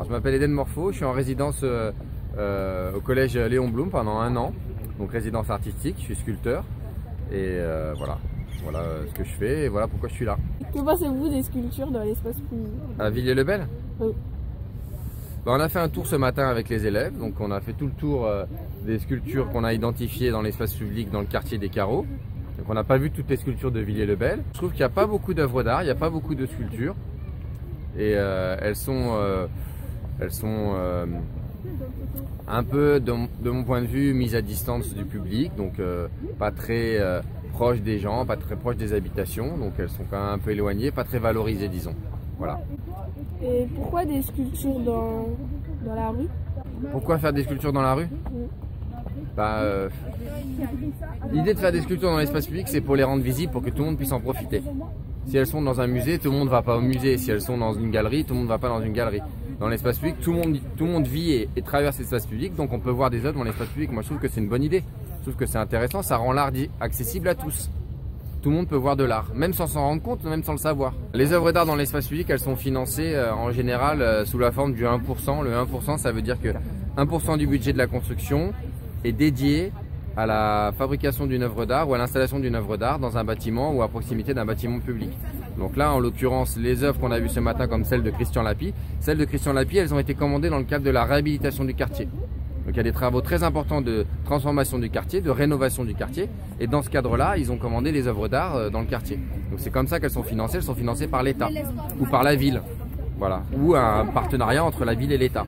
Je m'appelle Eden Morpho, je suis en résidence au collège Léon Blum pendant 1 an, donc résidence artistique, je suis sculpteur et voilà ce que je fais et voilà pourquoi je suis là. Que pensez-vous des sculptures dans l'espace public? À Villiers-le-Bel? Oui. On a fait un tour ce matin avec les élèves, donc on a fait tout le tour des sculptures qu'on a identifiées dans l'espace public dans le quartier des Carreaux. Donc on n'a pas vu toutes les sculptures de Villiers-le-Bel. Je trouve qu'il n'y a pas beaucoup d'œuvres d'art, il n'y a pas beaucoup de sculptures et elles sont un peu, de mon point de vue, mises à distance du public, donc pas très proches des gens, pas très proches des habitations, donc elles sont quand même un peu éloignées, pas très valorisées, disons. Voilà. Et pourquoi des sculptures dans la rue? Pourquoi faire des sculptures dans la rue? L'idée de faire des sculptures dans l'espace public, c'est pour les rendre visibles, pour que tout le monde puisse en profiter. Si elles sont dans un musée, tout le monde ne va pas au musée. Si elles sont dans une galerie, tout le monde ne va pas dans une galerie. Dans l'espace public, tout le monde vit et traverse l'espace public, donc on peut voir des œuvres dans l'espace public. Moi, je trouve que c'est une bonne idée. Je trouve que c'est intéressant, ça rend l'art accessible à tous. Tout le monde peut voir de l'art, même sans s'en rendre compte, même sans le savoir. Les œuvres d'art dans l'espace public, elles sont financées en général sous la forme du 1%. Le 1%, ça veut dire que 1% du budget de la construction est dédié à la fabrication d'une œuvre d'art ou à l'installation d'une œuvre d'art dans un bâtiment ou à proximité d'un bâtiment public. Donc là, en l'occurrence, les œuvres qu'on a vues ce matin, comme celle de Christian Lapie, elles ont été commandées dans le cadre de la réhabilitation du quartier. Donc il y a des travaux très importants de transformation du quartier, de rénovation du quartier. Et dans ce cadre-là, ils ont commandé les œuvres d'art dans le quartier. Donc c'est comme ça qu'elles sont financées. Elles sont financées par l'État ou par la ville. Voilà. Ou un partenariat entre la ville et l'État.